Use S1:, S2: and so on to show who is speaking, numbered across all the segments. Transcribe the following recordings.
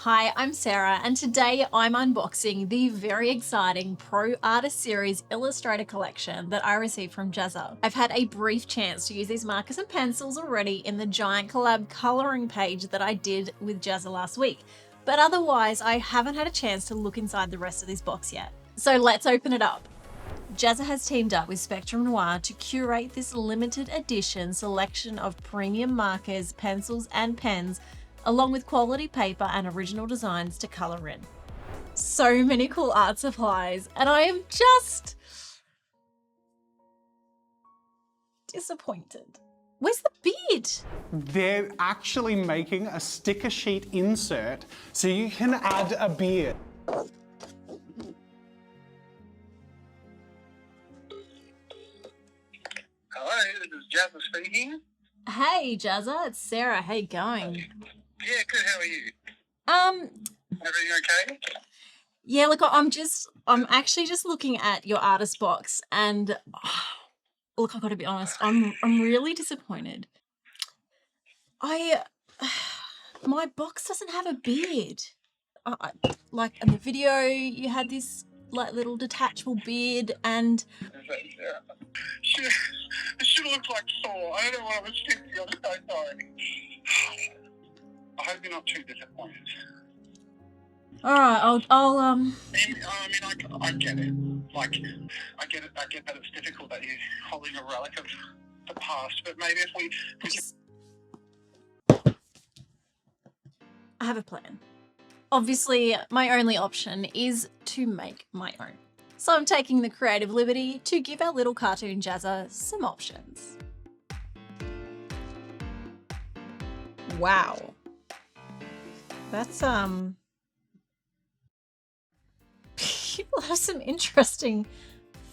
S1: Hi, I'm Sarah, and today I'm unboxing the very exciting Pro Artist Series Illustrator collection that I received from Jazza. I've had a brief chance to use these markers and pencils already in the giant collab coloring page that I did with Jazza last week, but otherwise I haven't had a chance to look inside the rest of this box yet. So let's open it up. Jazza has teamed up with Spectrum Noir to curate this limited edition selection of premium markers, pencils, and pens, along with quality paper and original designs to color in. So many cool art supplies, and I am just disappointed. Where's the beard?
S2: They're actually making a sticker sheet insert so you can add a beard.
S3: Hello, this is Jazza speaking.
S1: Hey Jazza, it's Sarah. How you going?
S3: Yeah, good. How are you? Everything okay?
S1: Yeah, look, I'm actually just looking at your artist box, and look, I've got to be honest, I'm really disappointed. My box doesn't have a beard. Like in the video, you had this like little detachable beard, and
S3: She looks like Thor. I don't know what I was thinking. I'm so sorry. I hope you're not too disappointed.
S1: all right, I'll
S3: I mean, I get it. Like, I get that it's difficult that you're holding a relic of the past, but maybe if we
S1: I have a plan. Obviously, my only option is to make my own. So I'm taking the creative liberty to give our little cartoon Jazza some options. Wow. That's, people have some interesting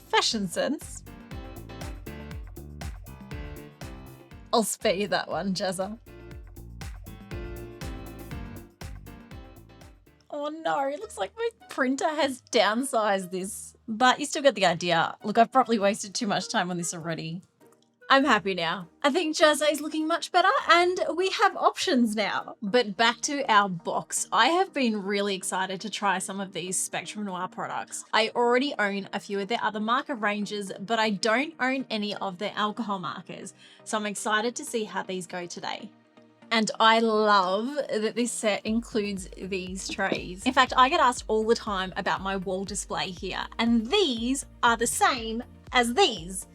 S1: fashion sense. I'll spare you that one, Jazza. Oh no, it looks like my printer has downsized this, but you still get the idea. Look, I've probably wasted too much time on this already. I'm happy now. I think Jazza is looking much better and we have options now. But back to our box. I have been really excited to try some of these Spectrum Noir products. I already own a few of their other marker ranges, but I don't own any of their alcohol markers. So I'm excited to see how these go today. And I love that this set includes these trays. In fact, I get asked all the time about my wall display here, and these are the same as these.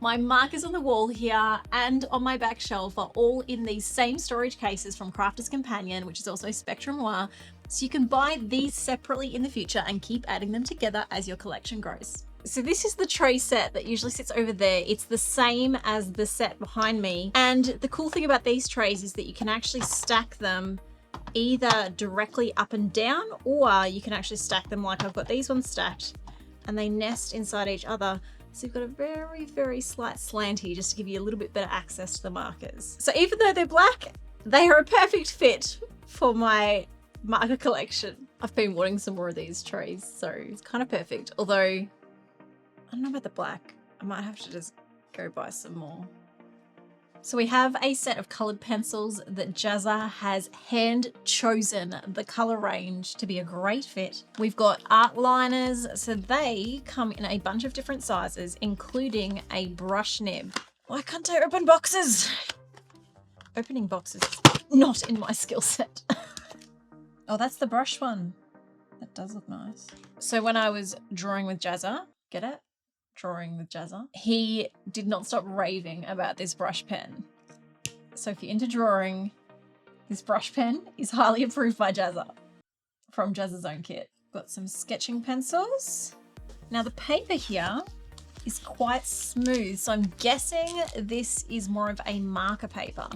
S1: My markers on the wall here and on my back shelf are all in these same storage cases from Crafter's Companion, which is also Spectrum Noir, so you can buy these separately in the future and keep adding them together as your collection grows. So this is the tray set that usually sits over there. It's the same as the set behind me. And the cool thing about these trays is that you can actually stack them either directly up and down, or you can actually stack them like I've got these ones stacked, and they nest inside each other. So you've got a very, very slight slant here just to give you a little bit better access to the markers. So even though they're black, they are a perfect fit for my marker collection. I've been wanting some more of these trays, so it's kind of perfect. Although, I don't know about the black. I might have to just go buy some more. So we have a set of colored pencils that Jazza has hand chosen the color range to be a great fit. We've got art liners, so they come in a bunch of different sizes, including a brush nib. Why can't I open boxes? Opening boxes is not in my skill set. Oh, that's the brush one. That does look nice. So when I was drawing with Jazza, get it? Drawing with Jazza, he did not stop raving about this brush pen. So if you're into drawing, this brush pen is highly approved by Jazza from Jazza's own kit. Got some sketching pencils. Now the paper here is quite smooth, so I'm guessing this is more of a marker paper.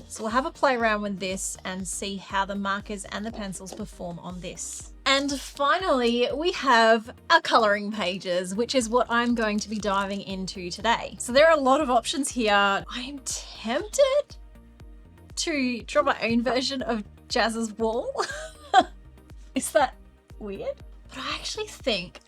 S1: So we'll have a play around with this and see how the markers and the pencils perform on this. And finally, we have our coloring pages, which is what I'm going to be diving into today. So there are a lot of options here. I am tempted to draw my own version of Jazza's wall. Is that weird? But I actually think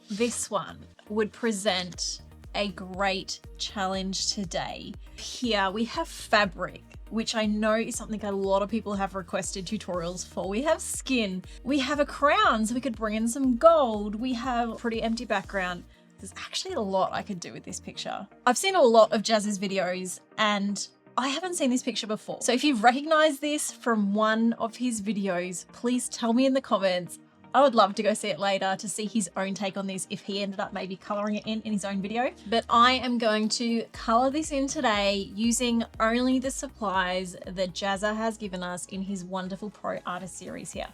S1: this one would present a great challenge today. Here we have fabric which I know is something a lot of people have requested tutorials for. We have skin, we have a crown, so we could bring in some gold, we have a pretty empty background. There's actually a lot I could do with this picture. I've seen a lot of Jazza's videos and I haven't seen this picture before. So if you recognize this from one of his videos, please tell me in the comments. I would love to go see it later to see his own take on this if he ended up maybe coloring it in his own video. But I am going to color this in today using only the supplies that Jazza has given us in his wonderful Pro Artist series here.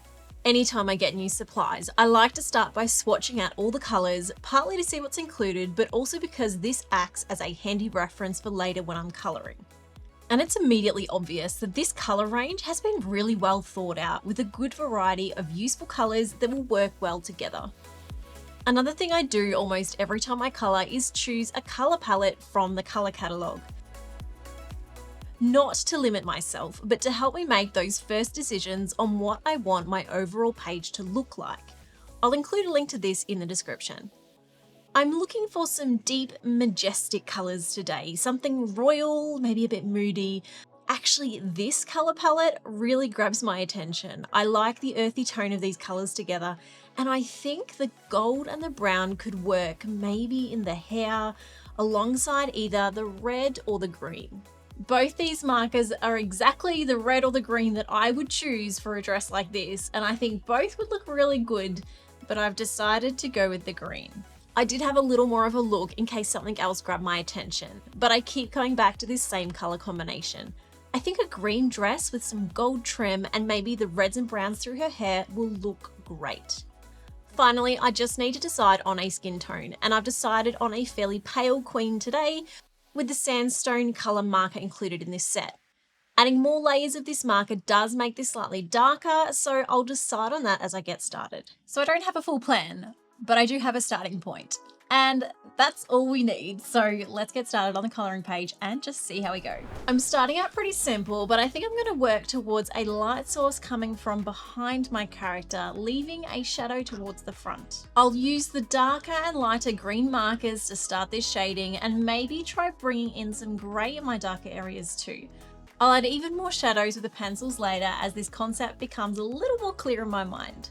S1: Anytime I get new supplies, I like to start by swatching out all the colors, partly to see what's included, but also because this acts as a handy reference for later when I'm coloring. And it's immediately obvious that this color range has been really well thought out with a good variety of useful colors that will work well together. Another thing I do almost every time I color is choose a color palette from the color catalog. Not to limit myself, but to help me make those first decisions on what I want my overall page to look like. I'll include a link to this in the description. I'm looking for some deep, majestic colors today, something royal, maybe a bit moody. Actually, this color palette really grabs my attention. I like the earthy tone of these colors together, and I think the gold and the brown could work maybe in the hair, alongside either the red or the green. Both these markers are exactly the red or the green that I would choose for a dress like this, and I think both would look really good, but I've decided to go with the green. I did have a little more of a look in case something else grabbed my attention, but I keep going back to this same color combination. I think a green dress with some gold trim and maybe the reds and browns through her hair will look great. Finally, I just need to decide on a skin tone, and I've decided on a fairly pale queen today with the sandstone color marker included in this set. Adding more layers of this marker does make this slightly darker, so I'll decide on that as I get started. So I don't have a full plan, but I do have a starting point, and that's all we need. So let's get started on the coloring page and just see how we go. I'm starting out pretty simple, but I think I'm going to work towards a light source coming from behind my character, leaving a shadow towards the front. I'll use the darker and lighter green markers to start this shading and maybe try bringing in some gray in my darker areas too. I'll add even more shadows with the pencils later as this concept becomes a little more clear in my mind.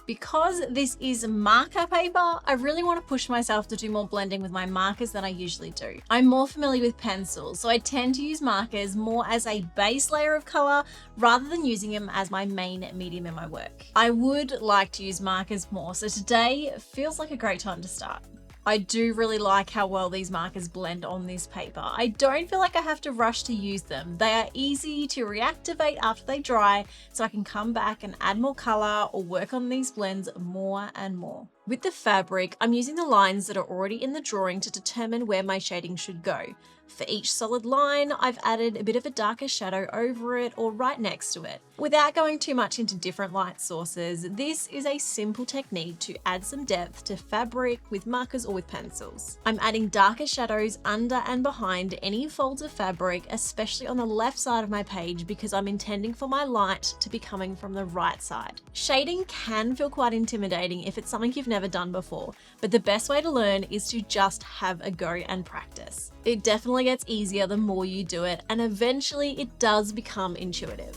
S1: Because this is marker paper, I really want to push myself to do more blending with my markers than I usually do. I'm more familiar with pencils, so I tend to use markers more as a base layer of color rather than using them as my main medium in my work. I would like to use markers more, so today feels like a great time to start. I do really like how well these markers blend on this paper. I don't feel like I have to rush to use them. They are easy to reactivate after they dry, so I can come back and add more color or work on these blends more and more. With the fabric, I'm using the lines that are already in the drawing to determine where my shading should go. For each solid line, I've added a bit of a darker shadow over it or right next to it. Without going too much into different light sources, this is a simple technique to add some depth to fabric with markers or with pencils. I'm adding darker shadows under and behind any folds of fabric, especially on the left side of my page because I'm intending for my light to be coming from the right side. Shading can feel quite intimidating if it's something you've never done before, but the best way to learn is to just have a go and practice. It definitely gets easier the more you do it, and eventually it does become intuitive.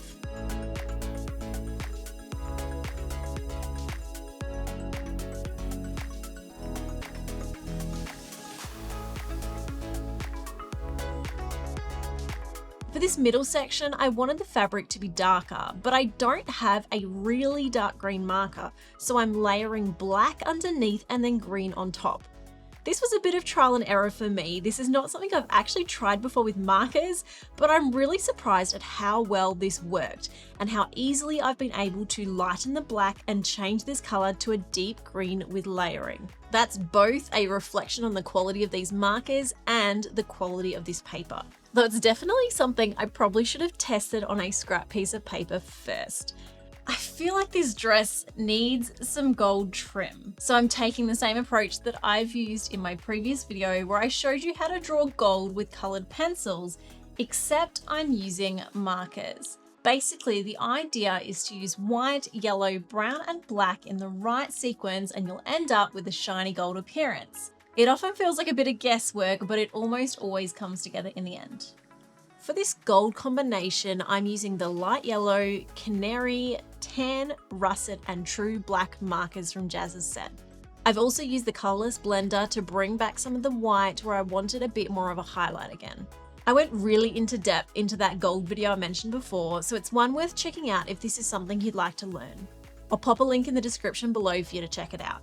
S1: For this middle section, I wanted the fabric to be darker, but I don't have a really dark green marker, so I'm layering black underneath and then green on top. This was a bit of trial and error for me. This is not something I've actually tried before with markers, but I'm really surprised at how well this worked and how easily I've been able to lighten the black and change this color to a deep green with layering. That's both a reflection on the quality of these markers and the quality of this paper. Though it's definitely something I probably should have tested on a scrap piece of paper first. I feel like this dress needs some gold trim. So I'm taking the same approach that I've used in my previous video where I showed you how to draw gold with colored pencils, except I'm using markers. Basically, the idea is to use white, yellow, brown, and black in the right sequence and you'll end up with a shiny gold appearance. It often feels like a bit of guesswork, but it almost always comes together in the end. For this gold combination, I'm using the light yellow, canary, tan, russet, and true black markers from Jazza's set. I've also used the colourless blender to bring back some of the white where I wanted a bit more of a highlight again. I went really into depth into that gold video I mentioned before, so it's one worth checking out if this is something you'd like to learn. I'll pop a link in the description below for you to check it out.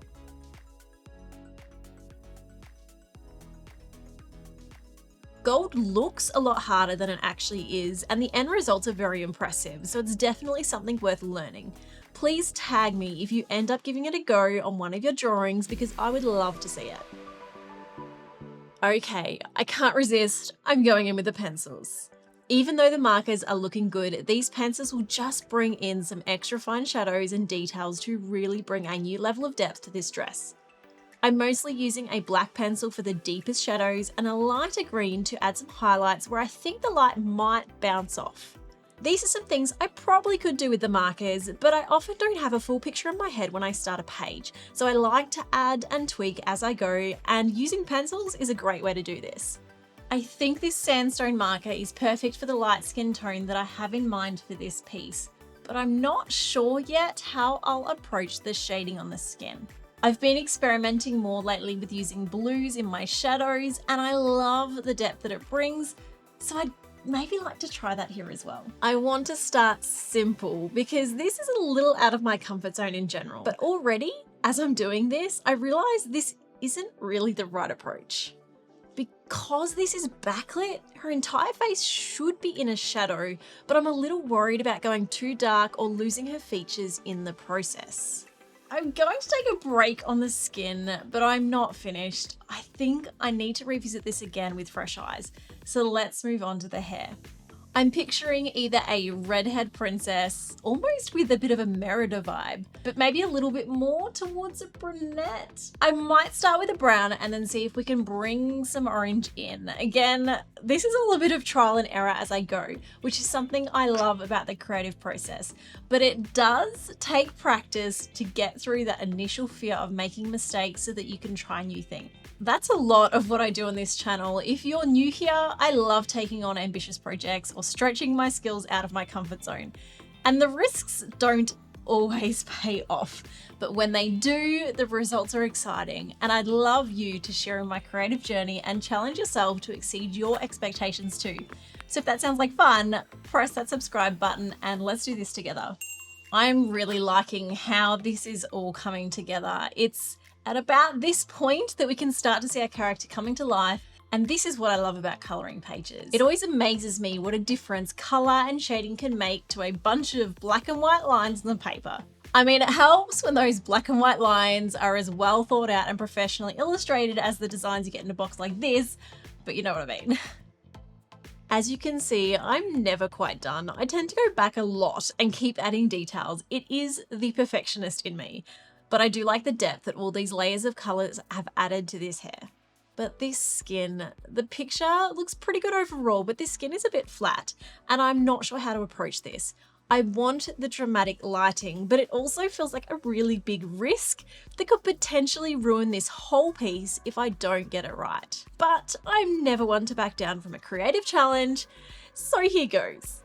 S1: Gold looks a lot harder than it actually is, and the end results are very impressive, so it's definitely something worth learning. Please tag me if you end up giving it a go on one of your drawings because I would love to see it. Okay, I can't resist, I'm going in with the pencils. Even though the markers are looking good, these pencils will just bring in some extra fine shadows and details to really bring a new level of depth to this dress. I'm mostly using a black pencil for the deepest shadows and a lighter green to add some highlights where I think the light might bounce off. These are some things I probably could do with the markers, but I often don't have a full picture in my head when I start a page, so I like to add and tweak as I go, and using pencils is a great way to do this. I think this sandstone marker is perfect for the light skin tone that I have in mind for this piece, but I'm not sure yet how I'll approach the shading on the skin. I've been experimenting more lately with using blues in my shadows, and I love the depth that it brings, so I'd maybe like to try that here as well. I want to start simple because this is a little out of my comfort zone in general, but already as I'm doing this, I realize this isn't really the right approach. Because this is backlit, her entire face should be in a shadow, but I'm a little worried about going too dark or losing her features in the process. I'm going to take a break on the skin, but I'm not finished. I think I need to revisit this again with fresh eyes. So let's move on to the hair. I'm picturing either a redhead princess, almost with a bit of a Merida vibe, but maybe a little bit more towards a brunette. I might start with a brown and then see if we can bring some orange in. Again, this is all a bit of trial and error as I go, which is something I love about the creative process, but it does take practice to get through that initial fear of making mistakes so that you can try new things. That's a lot of what I do on this channel. If you're new here, I love taking on ambitious projects or stretching my skills out of my comfort zone. And the risks don't always pay off, but when they do, the results are exciting. And I'd love you to share in my creative journey and challenge yourself to exceed your expectations too. So if that sounds like fun, press that subscribe button and let's do this together. I'm really liking how this is all coming together. It's at about this point that we can start to see our character coming to life, and this is what I love about colouring pages. It always amazes me what a difference colour and shading can make to a bunch of black and white lines on the paper. I mean, it helps when those black and white lines are as well thought out and professionally illustrated as the designs you get in a box like this, but you know what I mean. As you can see, I'm never quite done. I tend to go back a lot and keep adding details. It is the perfectionist in me. But I do like the depth that all these layers of colours have added to this hair. But this skin, the picture looks pretty good overall, but this skin is a bit flat and I'm not sure how to approach this. I want the dramatic lighting, but it also feels like a really big risk that could potentially ruin this whole piece if I don't get it right. But I'm never one to back down from a creative challenge, so here goes.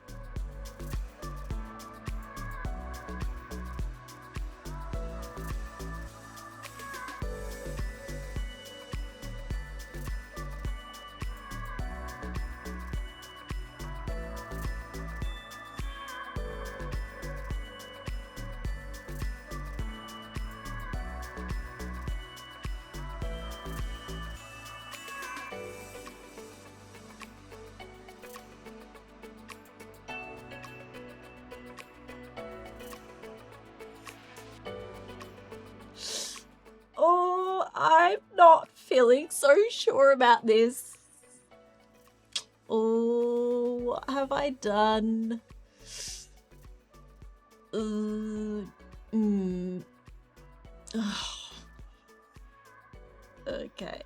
S1: Oh, I'm not feeling so sure about this. Oh, what have I done? Okay.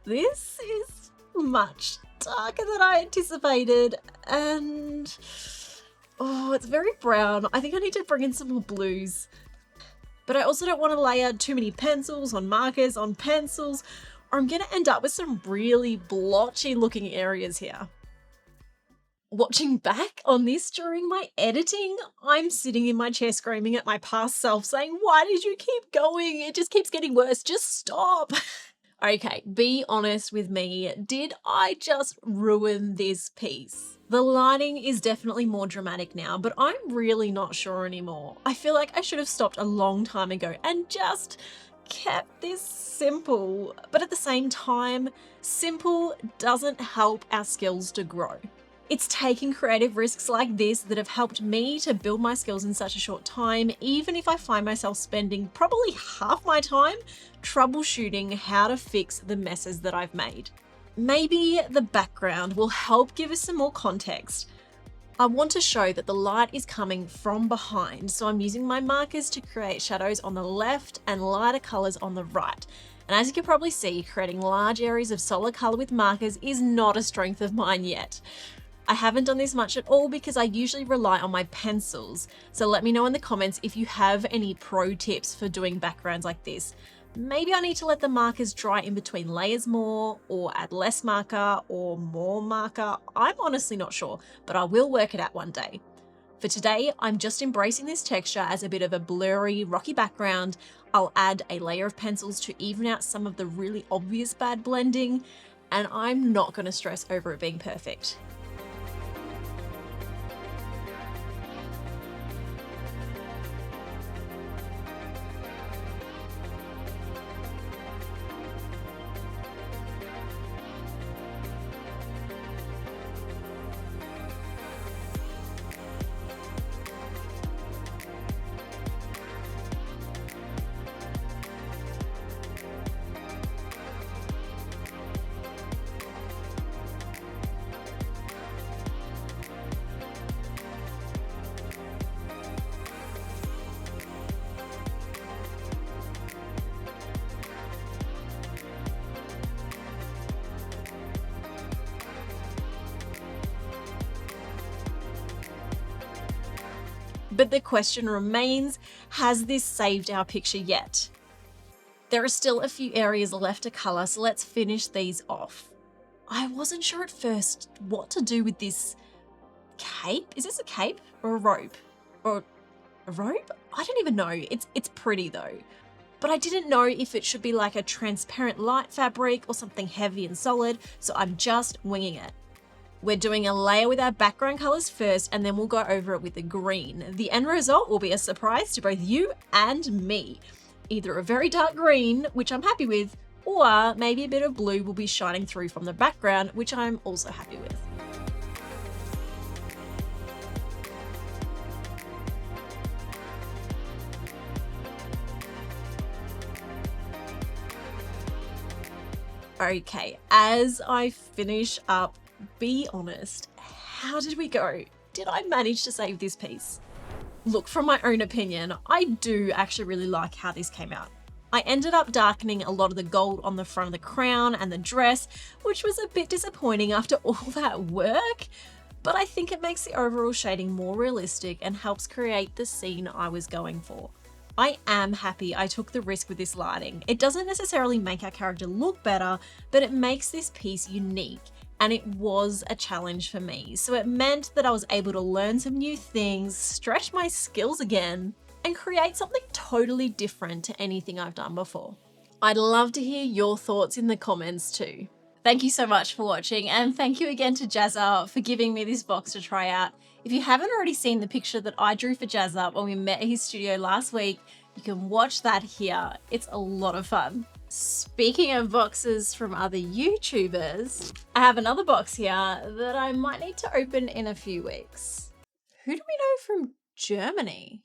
S1: This is much darker than I anticipated, and oh, it's very brown. I think I need to bring in some more blues. But I also don't want to layer too many pencils on markers on pencils, or I'm going to end up with some really blotchy looking areas here. Watching back on this during my editing, I'm sitting in my chair screaming at my past self saying, why did you keep going? It just keeps getting worse. Just stop. Okay, be honest with me. Did I just ruin this piece? The lighting is definitely more dramatic now, but I'm really not sure anymore. I feel like I should have stopped a long time ago and just kept this simple. But at the same time, simple doesn't help our skills to grow. It's taking creative risks like this that have helped me to build my skills in such a short time, even if I find myself spending probably half my time troubleshooting how to fix the messes that I've made. Maybe the background will help give us some more context. I want to show that the light is coming from behind, so I'm using my markers to create shadows on the left and lighter colors on the right. And as you can probably see, creating large areas of solid color with markers is not a strength of mine yet. I haven't done this much at all because I usually rely on my pencils. So let me know in the comments if you have any pro tips for doing backgrounds like this. Maybe I need to let the markers dry in between layers more, or add less marker or more marker. I'm honestly not sure, but I will work it out one day. For today, I'm just embracing this texture as a bit of a blurry, rocky background. I'll add a layer of pencils to even out some of the really obvious bad blending, and I'm not going to stress over it being perfect. But the question remains, has this saved our picture yet? There are still a few areas left to colour, so let's finish these off. I wasn't sure at first what to do with this cape. Is this a cape or a robe? Or a robe? I don't even know. It's pretty though. But I didn't know if it should be like a transparent light fabric or something heavy and solid, so I'm just winging it. We're doing a layer with our background colors first, and then we'll go over it with the green. The end result will be a surprise to both you and me. Either a very dark green, which I'm happy with, or maybe a bit of blue will be shining through from the background, which I'm also happy with. Okay, as I finish up, be honest, how did we go? Did I manage to save this piece? Look, from my own opinion, I do actually really like how this came out. I ended up darkening a lot of the gold on the front of the crown and the dress, which was a bit disappointing after all that work, but I think it makes the overall shading more realistic and helps create the scene I was going for. I am happy I took the risk with this lighting. It doesn't necessarily make our character look better, but it makes this piece unique. And it was a challenge for me. So it meant that I was able to learn some new things, stretch my skills again, and create something totally different to anything I've done before. I'd love to hear your thoughts in the comments too. Thank you so much for watching, and thank you again to Jazza for giving me this box to try out. If you haven't already seen the picture that I drew for Jazza when we met at his studio last week, you can watch that here. It's a lot of fun. Speaking of boxes from other YouTubers, I have another box here that I might need to open in a few weeks. Who do we know from Germany?